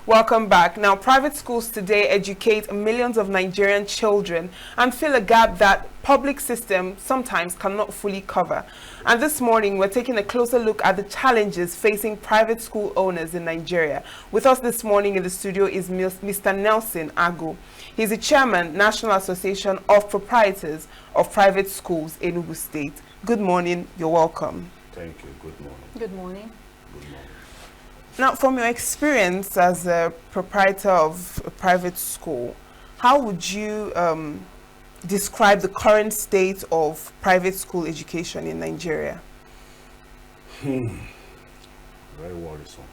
Welcome back. Now, private schools today educate millions of Nigerian children and fill a gap that public system sometimes cannot fully cover. And this morning, we're taking a closer look at the challenges facing private school owners in Nigeria. With us this morning in the studio is Mr. Nelson Agu. He's the chairman, National Association of Proprietors of Private Schools in Enugu State. Good morning. You're welcome. Thank you. Good morning. Good morning. Good morning. Now, from your experience as a proprietor of a private school, how would you describe the current state of private school education in Nigeria? Very worrisome.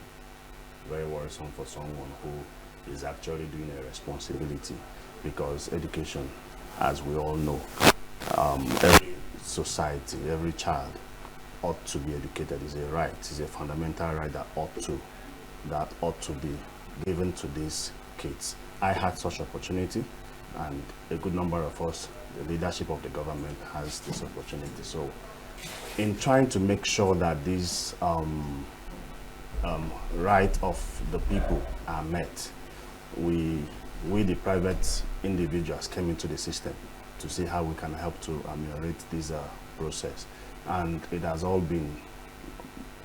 Very worrisome for someone who is actually doing a responsibility, because education, as we all know, every society, every child ought to be educated. Is a right. It's a fundamental right that ought to be given to these kids. I had such opportunity, and a good number of us, the leadership of the government, has this opportunity. So in trying to make sure that these rights of the people are met, we the private individuals came into the system to see how we can help to ameliorate this process. And it has all been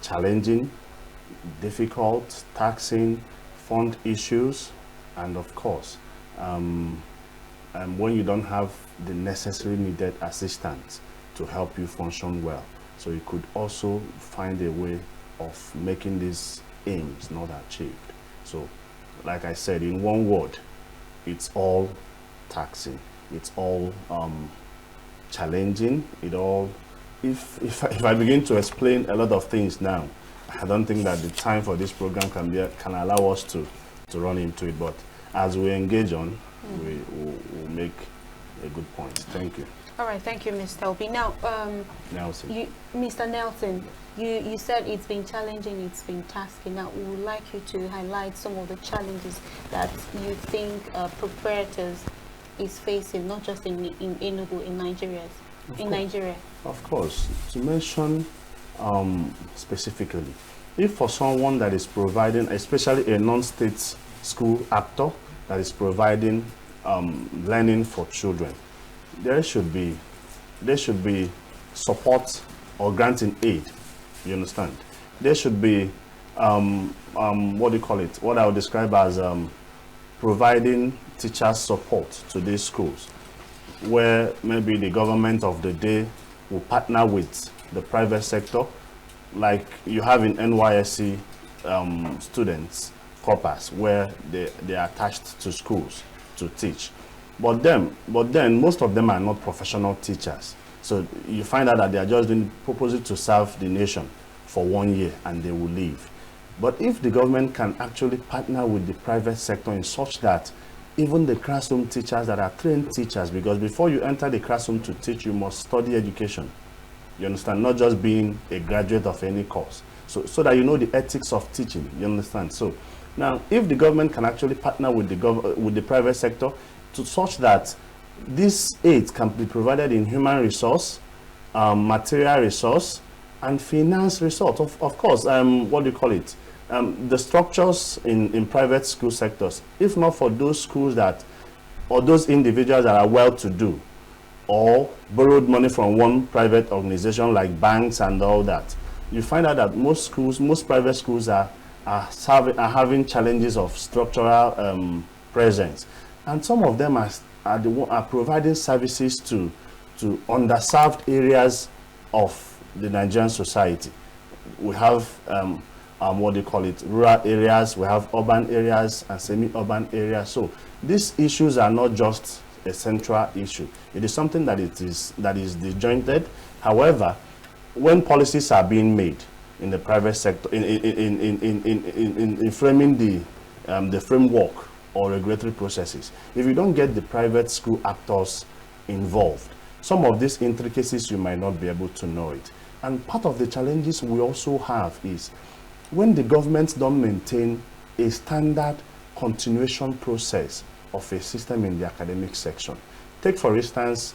challenging, difficult, taxing, fund issues, and of course, when you don't have the necessary needed assistance to help you function well. So you could also find a way of making these aims not achieved. So, like I said, in one word, it's all taxing, it's all challenging, it all. If I begin to explain a lot of things now, I don't think that the time for this program can allow us to run into it. But as we engage on, we'll make a good point. Thank you. All right, thank you, Mr. Obi. Now, Nelson. Mr. Nelson, you said it's been challenging, it's been tasking. Now, we would like you to highlight some of the challenges that you think proprietors is facing, not just in Enugu, in Nigeria. Of course. To mention specifically, if for someone that is providing, especially a non-state school actor that is providing learning for children, there should be support or granting aid. You understand? There should be what do you call it? What I would describe as providing teachers support to these schools, where maybe the government of the day will partner with the private sector, like you have in NYSC students corpus, where they are attached to schools to teach. But then most of them are not professional teachers. So you find out that they are just doing purposely to serve the nation for 1 year and they will leave. But if the government can actually partner with the private sector in such that even the classroom teachers that are trained teachers, because before you enter the classroom to teach, you must study education. You understand? Not just being a graduate of any course. So that you know the ethics of teaching. You understand? So now, if the government can actually partner with the private sector to such that this aid can be provided in human resource, material resource, and finance resource. Of course, what do you call it? The structures in private school sectors, if not for those schools that, or those individuals that are well-to-do, or borrowed money from one private organization like banks and all that, you find out that most private schools are having challenges of structural presence, and some of them are providing services to underserved areas of the Nigerian society. We have what do you call it, rural areas, we have urban areas and semi-urban areas. So these issues are not just a central issue. It is something that is disjointed. However, when policies are being made in the private sector, in framing the framework or regulatory processes, if you don't get the private school actors involved, some of these intricacies you might not be able to know it. And part of the challenges we also have is when the governments don't maintain a standard continuation process of a system in the academic section. Take, for instance,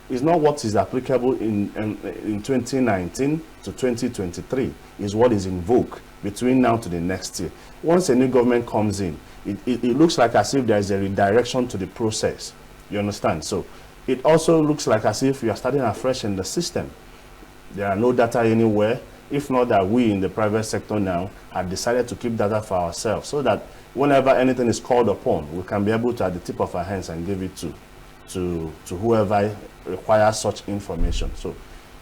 is not what is applicable in 2019 to 2023, is what is in vogue between now to the next year. Once a new government comes in, it looks like as if there is a redirection to the process. You understand? So it also looks like as if you are starting afresh in the system. There are no data anywhere, if not that we in the private sector now have decided to keep data for ourselves, so that whenever anything is called upon, we can be able to, at the tip of our hands, and give it to whoever requires such information. So,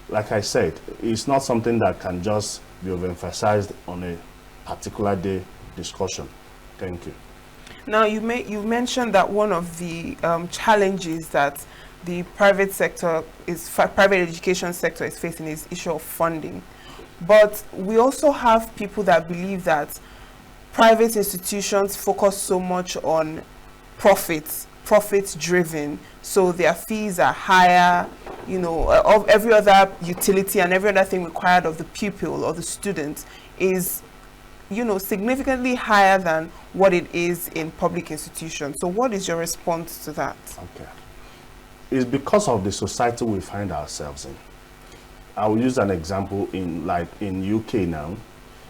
like I said, it's not something that can just be overemphasized on a particular day discussion. Thank you. Now, you mentioned that one of the challenges that the private education sector is facing is issue of funding. But we also have people that believe that private institutions focus so much on profits driven, so their fees are higher, of every other utility and every other thing required of the pupil or the student is significantly higher than what it is in public institutions. So what is your response to that? Okay. It's because of the society we find ourselves in. I will use an example in UK now.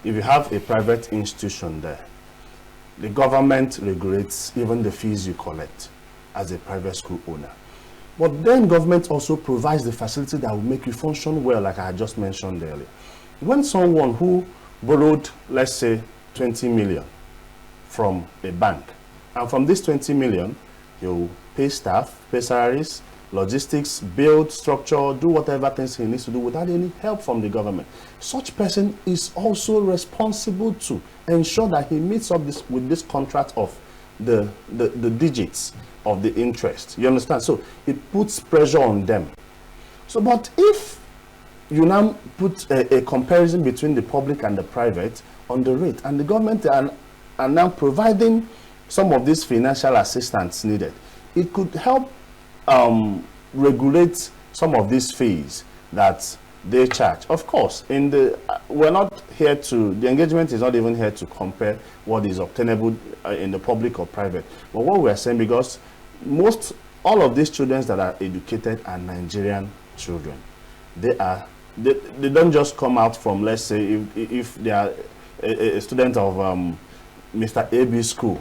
If you have a private institution there, the government regulates even the fees you collect as a private school owner. But then government also provides the facility that will make you function well, like I had just mentioned earlier. When someone who borrowed, let's say, 20 million from a bank, and from this 20 million, he'll pay staff, pay salaries, logistics, build, structure, do whatever things he needs to do without any help from the government. Such person is also responsible to ensure that he meets up with this contract of the digits of the interest. You understand? So it puts pressure on them. So, but if you now put a comparison between the public and the private on the rate, and the government are now providing some of these financial assistance needed, it could help regulate some of these fees that they charge. Of course, we're not here to, the engagement is not even here to compare what is obtainable in the public or private. But what we are saying, because all of these children that are educated are Nigerian children. They don't just come out from, let's say, if they are a student of Mr. AB school,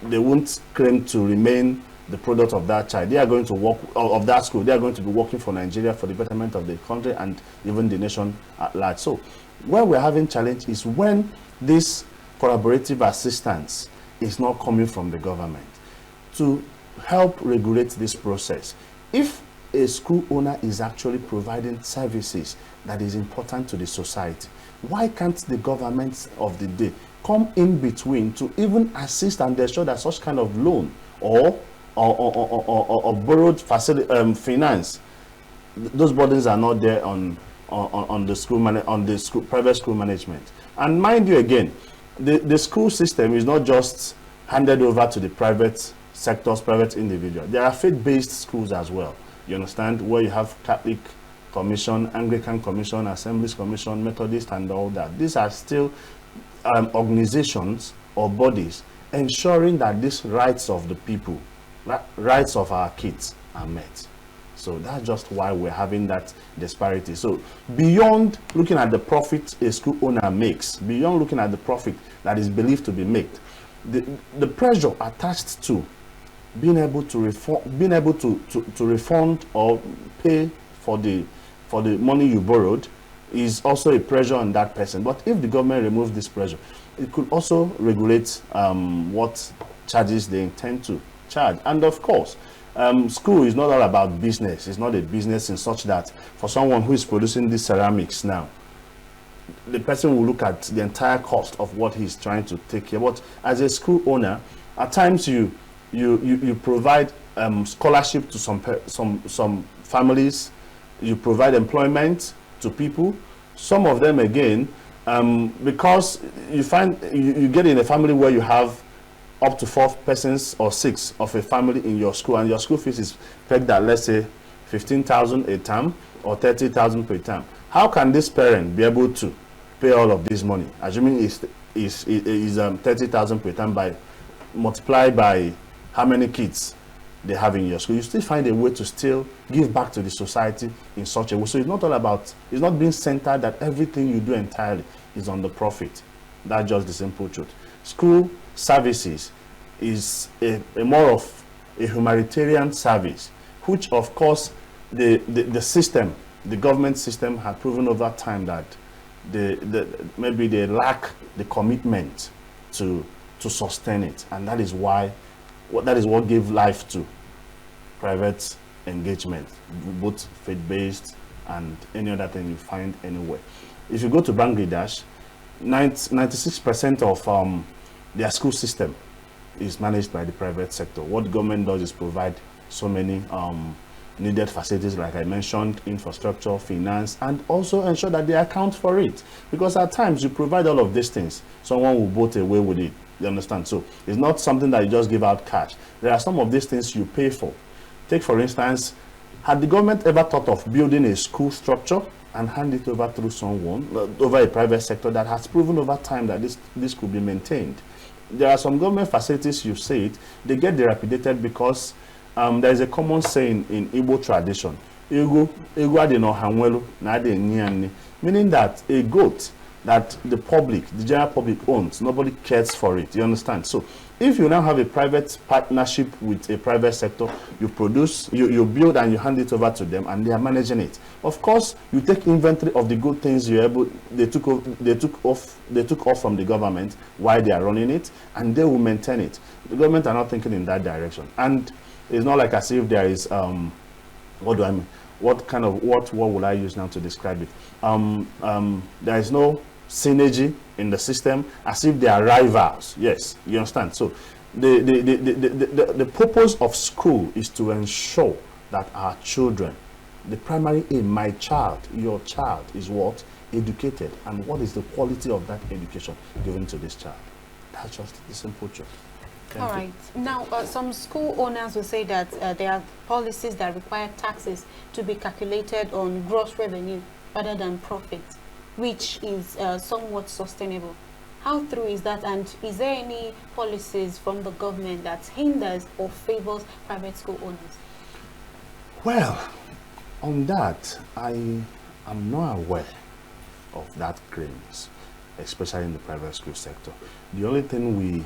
they won't claim to remain the product of that child. They are going to work, of that school, they are going to be working for Nigeria, for the betterment of the country and even the nation at large. So where we're having challenge is when this collaborative assistance is not coming from the government to help regulate this process. If a school owner is actually providing services that is important to the society, why can't the government of the day come in between to even assist and ensure that such kind of loan or borrowed facility finance, those burdens are not there on the private school management. And mind you, again, the school system is not just handed over to the private sectors, private individuals. There are faith-based schools as well. You understand, where you have Catholic Commission, Anglican Commission, Assemblies Commission, Methodist, and all that. These are still organizations or bodies ensuring that these rights of the people, rights of our kids, are met. So that's just why we're having that disparity. So beyond looking at the profit a school owner makes, beyond looking at the profit that is believed to be made, the pressure attached to being able to refund or pay for the money you borrowed is also a pressure on that person. But if the government removes this pressure, it could also regulate what charges they intend to charge. And of course, school is not all about business. It's not a business in such that for someone who is producing these ceramics now, the person will look at the entire cost of what he's trying to take care. But as a school owner, at times you provide scholarship to some families. You provide employment to people. Some of them, again, because you find you get in a family where you have up to 4 persons or 6 of a family in your school, and your school fees is pegged at, let's say, 15,000 a term or 30,000 per term. How can this parent be able to pay all of this money, assuming is 30,000 per term, by multiplied by how many kids they have in your school? You still find a way to still give back to the society in such a way. So it's not all about, it's not being centered that everything you do entirely is on the profit. That's just the simple truth. School services is a more of a humanitarian service, which of course the system, the government system, had proven over time that maybe they lack the commitment to sustain it, and that is what gave life to private engagement, both faith-based and any other thing you find anywhere. If you go to Bangladesh, 96% of their school system is managed by the private sector. What the government does is provide so many needed facilities, like I mentioned, infrastructure, finance, and also ensure that they account for it. Because at times you provide all of these things, someone will vote away with it. You understand? So it's not something that you just give out cash. There are some of these things you pay for. Take, for instance, had the government ever thought of building a school structure and hand it over through someone, over a private sector that has proven over time that this could be maintained? There are some government facilities, you say it, they get dilapidated because there is a common saying in Igbo tradition, meaning that a goat that the public, the general public owns, nobody cares for it. You understand? So if you now have a private partnership with a private sector, you produce, you build and you hand it over to them, and they are managing it. Of course, you take inventory of the good things they took off from the government while they are running it, and they will maintain it. The government are not thinking in that direction, and it's not like as if there is what do I mean? What will I use now to describe it? There is no synergy in the system, as if they are rivals. Yes, you understand? So the purpose of school is to ensure that our children, the primary aim, my child, your child, is what? Educated. And what is the quality of that education given to this child? That's just the simple truth. All right. Now, some school owners will say that there are policies that require taxes to be calculated on gross revenue rather than profit, which is somewhat sustainable. How true is that? And is there any policies from the government that hinders or favors private school owners? Well, on that, I am not aware of that claims, especially in the private school sector. The only thing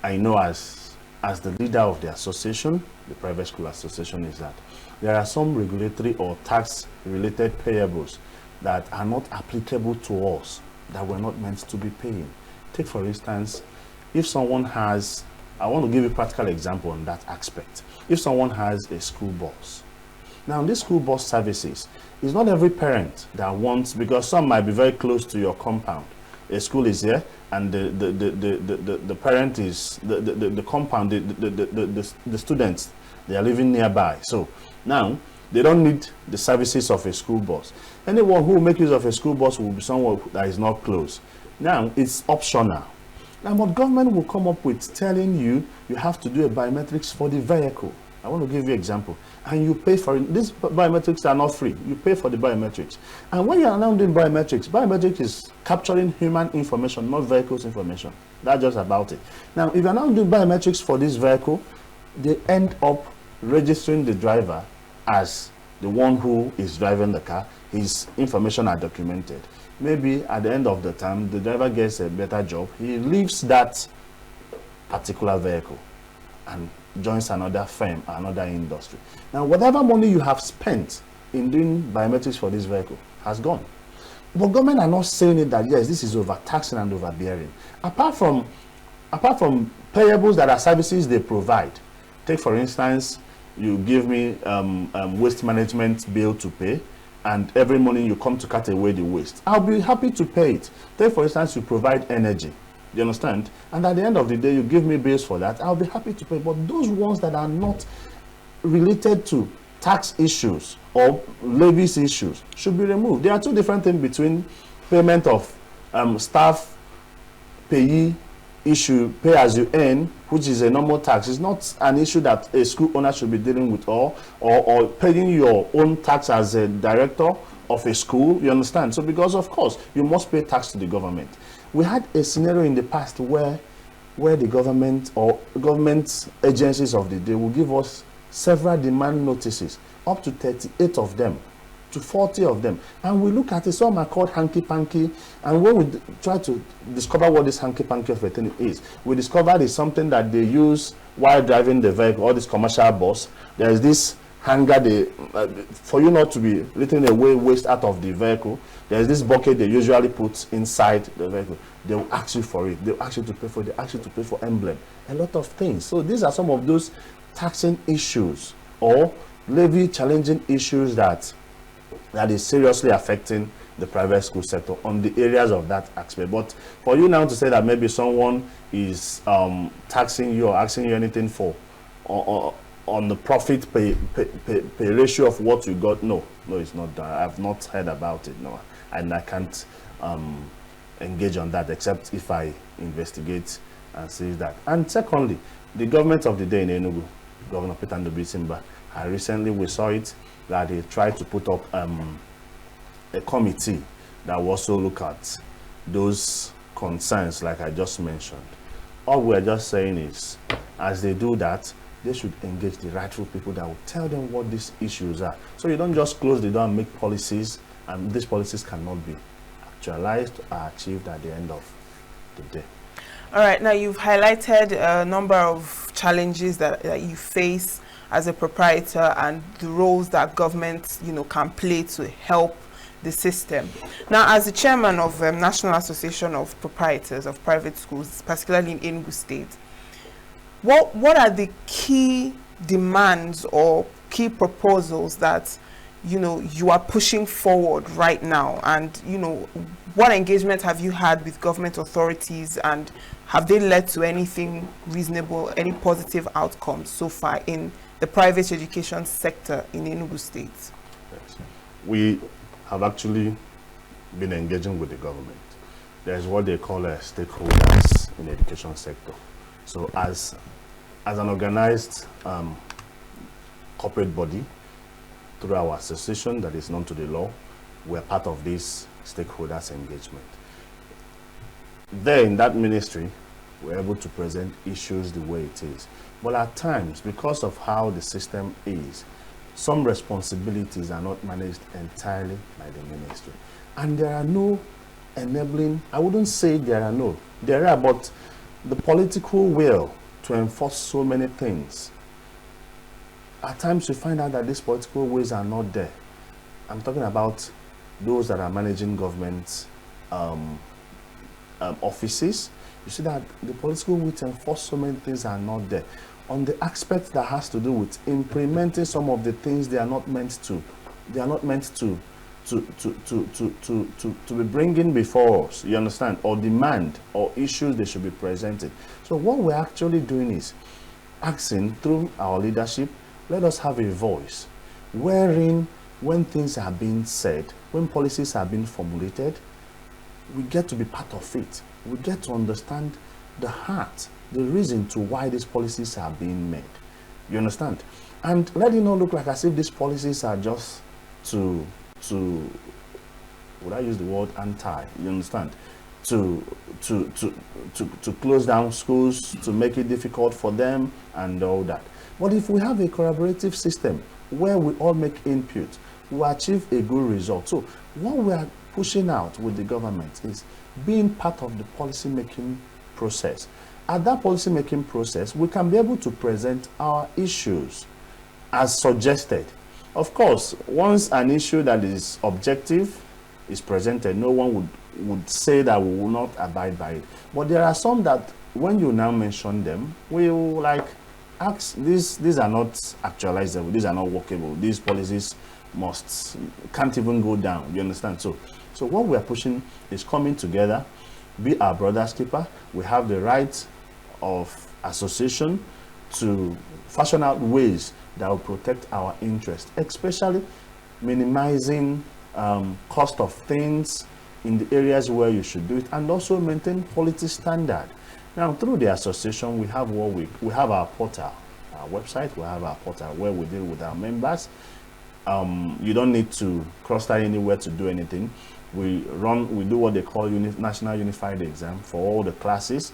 I know as the leader of the association, the private school association, is that there are some regulatory or tax related payables that are not applicable to us, that we're not meant to be paying. Take, for instance, if someone has, I want to give you a practical example on that aspect. If someone has a school bus, now this school bus services, it's not every parent that wants, because some might be very close to your compound. A school is here, and the parent is the compound, the students, they are living nearby. So now they don't need the services of a school bus. Anyone who will make use of a school bus will be someone that is not close. Now it's optional. Now what government will come up with, telling you have to do a biometrics for the vehicle. I want to give you an example. And you pay for it. These biometrics are not free. You pay for the biometrics. And when you are now doing biometrics is capturing human information, not vehicle's information. That's just about it. Now, if you are now doing biometrics for this vehicle, they end up registering the driver as the one who is driving the car. His information are documented. Maybe at the end of the time, the driver gets a better job. He leaves that particular vehicle and joins another firm, another industry. Now, whatever money you have spent in doing biometrics for this vehicle has gone. But government are not saying it that, yes, this is overtaxing and overbearing. Apart from payables that are services they provide. Take, for instance, you give me waste management bill to pay, and every morning you come to cut away the waste. I'll be happy to pay it. Take, for instance, you provide energy. You understand? And at the end of the day, you give me bills for that, I'll be happy to pay. But those ones that are not related to tax issues or levies issues should be removed. There are two different things between payment of staff payee issue, pay as you earn, which is a normal tax. It's not an issue that a school owner should be dealing with, or paying your own tax as a director of a school. You understand? So because of course you must pay tax to the government. We had a scenario in the past where the government or government agencies of the day will give us several demand notices, up to 38 of them, to 40 of them. And we look at it, some are called hanky-panky. And when we try to discover what this hanky-panky of a thing is, we discovered it's something that they use while driving the vehicle, or this commercial bus. There is this hanger for you not to be letting away waste out of the vehicle. There's this bucket they usually put inside the vehicle. They will ask you for it. They will ask you to pay for it. They ask you to pay for emblem. A lot of things. So these are some of those taxing issues or levy challenging issues that is seriously affecting the private school sector on the areas of that aspect. But for you now to say that maybe someone is taxing you or asking you anything for or on the profit pay ratio of what you got, no, it's not done. I've not heard about it, no, and I can't engage on that except if I investigate and see that. And secondly, the government of the day in Enugu, Governor Peter Ndubisi, recently we saw it that he tried to put up a committee that will also look at those concerns like I just mentioned. All we're just saying is, as they do that, they should engage the rightful people that will tell them what these issues are. So you don't just close the door and make policies, and these policies cannot be actualized or achieved at the end of the day. All right, now you've highlighted a number of challenges that you face as a proprietor and the roles that government, can play to help the system. Now, as the chairman of National Association of Proprietors of Private Schools, particularly in Enugu State, what are the key demands or key proposals that you are pushing forward right now? And what engagement have you had with government authorities, and have they led to anything reasonable, any positive outcomes so far in the private education sector in Enugu State? Yes. We have actually been engaging with the government. There's what they call stakeholders in the education sector. So as an organized corporate body, through our association that is known to the law, we're part of this stakeholders engagement. There in that ministry, we're able to present issues the way it is. But at times, because of how the system is, some responsibilities are not managed entirely by the ministry. And there are no enabling, I wouldn't say there are, but the political will to enforce so many things. At times you find out that these political ways are not there. I'm talking about those that are managing government offices. You see that the political will to enforce so many things are not there. On the aspect that has to do with implementing some of the things they are not meant to. They are not meant to be bringing before us, you understand, or demand or issues they should be presented. So what we're actually doing is asking through our leadership, let us have a voice wherein when things are being said, when policies are being formulated, we get to be part of it. We get to understand the heart, the reason to why these policies are being made. You understand? And let it not look like as if these policies are just to would I use the word anti, you understand? To close down schools, to make it difficult for them and all that. But if we have a collaborative system where we all make input, we achieve a good result. So what we are pushing out with the government is being part of the policy making process. At that policy making process, we can be able to present our issues as suggested. Of course, once an issue that is objective is presented, no one would say that we will not abide by it. But there are some that, when you now mention them, we will like ask, these are not actualizable, these are not workable, these policies can't even go down, you understand? So what we are pushing is coming together, be our brother's keeper. We have the right of association to fashion out ways that will protect our interest, especially minimizing cost of things in the areas where you should do it, and also maintain quality standard. Now, through the association, we have we have our portal, our website. We have our portal where we deal with our members. You don't need to cross that anywhere to do anything. We do what they call National Unified Exam for all the classes.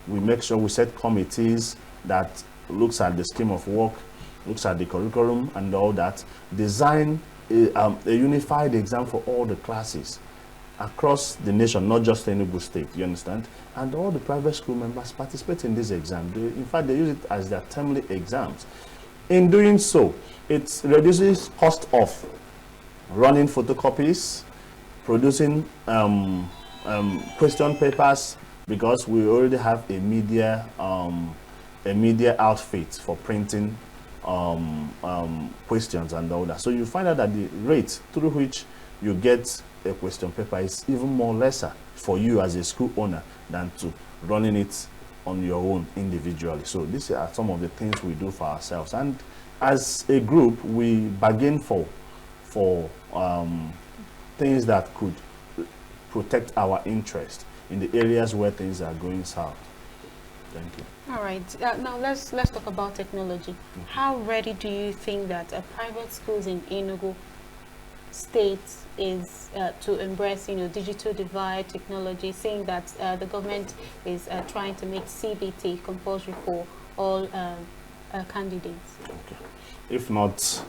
We make sure we set committees that looks at the scheme of work, looks at the curriculum and all that, design a unified exam for all the classes across the nation, not just Enugu State, you understand? And all the private school members participate in this exam. In fact, they use it as their termly exams. In doing so, it reduces cost of running photocopies, producing question papers, because we already have a media outfit for printing questions and all that. So you find out that the rate through which you get a question paper is even more lesser for you as a school owner than to running it on your own individually. So these are some of the things we do for ourselves, and as a group we bargain for things that could protect our interest in the areas where things are going south. Thank you. All right. Now let's talk about technology. How ready do you think that private schools in Enugu State is to embrace, digital divide technology, saying that the government is trying to make CBT compulsory for all candidates? Okay. If not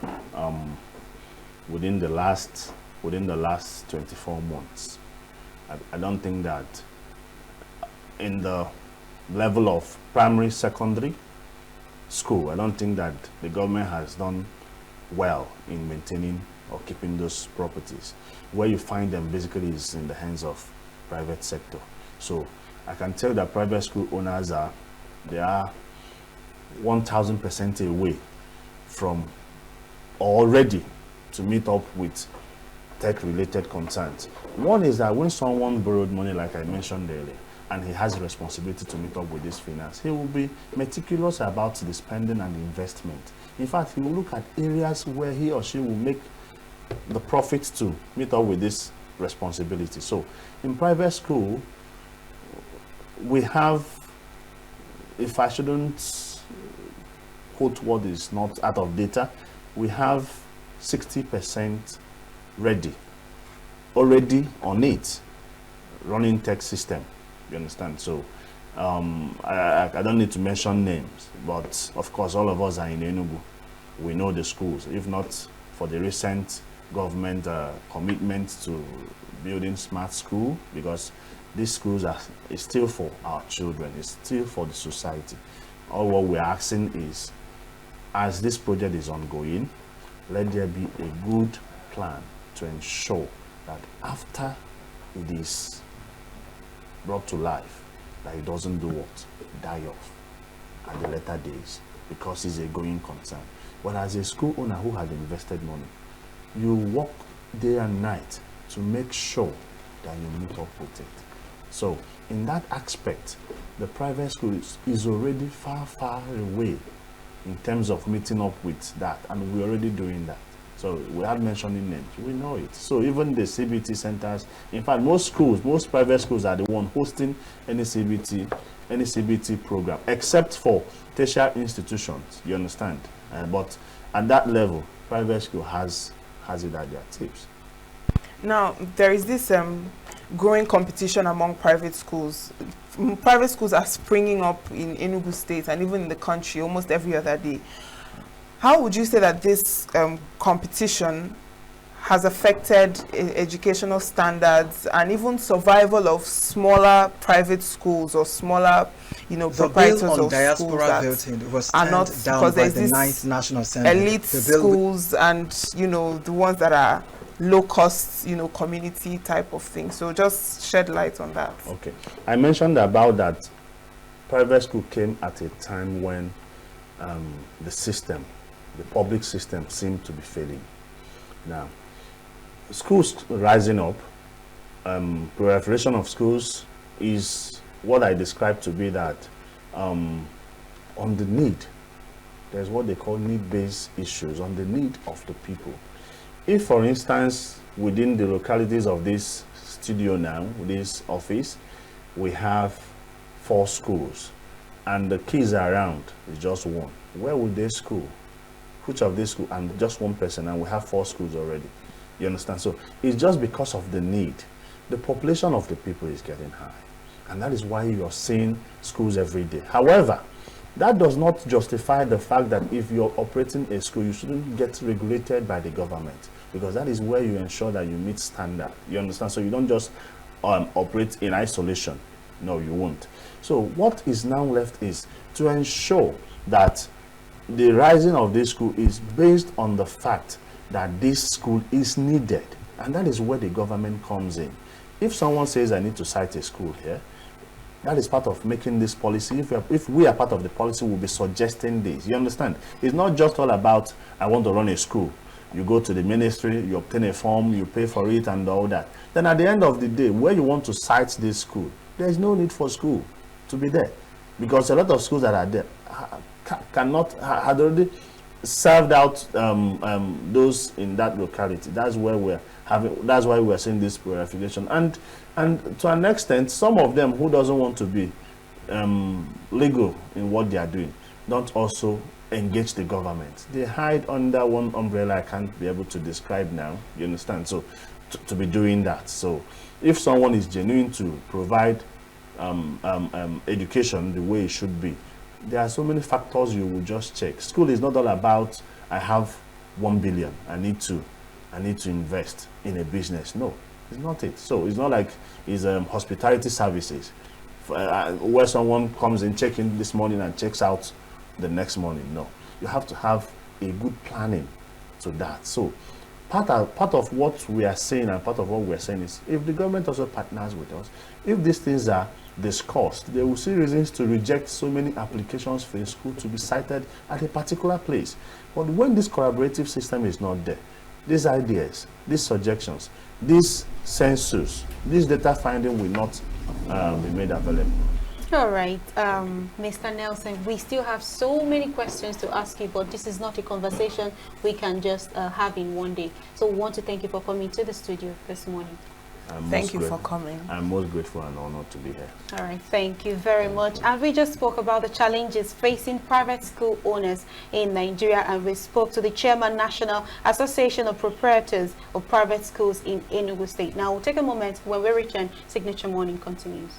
within the last 24 months, I don't think that in the level of primary, secondary school, I don't think that the government has done well in maintaining or keeping those properties. Where you find them basically is in the hands of private sector. So I can tell that private school owners are 1000% away from already to meet up with tech-related concerns. One is that when someone borrowed money, like I mentioned earlier, and he has a responsibility to meet up with this finance, he will be meticulous about the spending and the investment. In fact, he will look at areas where he or she will make the profits to meet up with this responsibility. So in private school, we have, if I shouldn't quote what is not out of data, we have 60% ready, already on it, running tech system. You understand? So I don't need to mention names, but of course all of us are in Enugu. We know the schools. If not for the recent government commitment to building smart school, because these schools is still for our children, it's still for the society. All what we're asking is, as this project is ongoing, let there be a good plan to ensure that after it is brought to life, that it doesn't do what? Die off at the later days, because it's a going concern. But as a school owner who had invested money, you work day and night to make sure that you meet up with it. So in that aspect, the private school is already far away in terms of meeting up with that, and we're already doing that. So without mentioning names, we know it. So even the CBT centers, in fact, most private schools are the one hosting any CBT program, except for tertiary institutions, you understand? But at that level, private school has it at their tips. Now, there is this growing competition among private schools. Private schools are springing up in Enugu State and even in the country almost every other day. How would you say that this competition has affected educational standards and even survival of smaller private schools or smaller, proprietors of schools that are not, because there's this 9th National Assembly, elite schools and the ones that are low cost, community type of thing. So just shed light on that. Okay, I mentioned about that private school came at a time when the public system seemed to be failing. Now, schools rising up, proliferation of schools is what I describe to be that on the need, there's what they call need-based issues, on the need of the people. If, for instance, within the localities of this studio now, this office, we have 4 schools, and the kids around is just 1, where would they school? Which of these schools? And just 1 person, and we have 4 schools already. You understand? So it's just because of the need. The population of the people is getting high, and that is why you're seeing schools every day. However, That does not justify the fact that if you're operating a school, you shouldn't get regulated by the government, because that is where you ensure that you meet standard. You understand? So you don't just operate in isolation. No, you won't. So what is now left is to ensure that the rising of this school is based on the fact that this school is needed. And that is where the government comes in. If someone says, I need to cite a school here, that is part of making this policy. If we are part of the policy, we'll be suggesting this. You understand? It's not just all about, I want to run a school. You go to the ministry, you obtain a form, you pay for it and all that. Then at the end of the day, where you want to cite this school, there is no need for school to be there. Because a lot of schools that are there had already served out those in that locality. That's why we're seeing this purification. And to an extent, some of them who doesn't want to be legal in what they are doing don't also engage the government. They hide under one umbrella I can't be able to describe now. You understand? So to be doing that. So if someone is genuine to provide education the way it should be, there are so many factors you will just check. School is not all about, I have 1 billion, I need to invest in a business. No, it's not it. So it's not like it's hospitality services where someone comes in, check in this morning and checks out the next morning. No, you have to have a good planning to that. So part of what we are saying and part of what we are saying is, if the government also partners with us, if these things are discussed, they will see reasons to reject so many applications for a school to be cited at a particular place. But when this collaborative system is not there, these ideas, these suggestions, this census, this data finding will not be made available. All right, Mr. Nelson, we still have so many questions to ask you, but this is not a conversation we can just have in one day. So we want to thank you for coming to the studio this morning. Thank you for coming. I'm most grateful and honored to be here. All right, thank you very much. And we just spoke about the challenges facing private school owners in Nigeria, and we spoke to the Chairman, National Association of Proprietors of Private Schools in Enugu State. Now we'll take a moment. When we return, Signature Morning continues.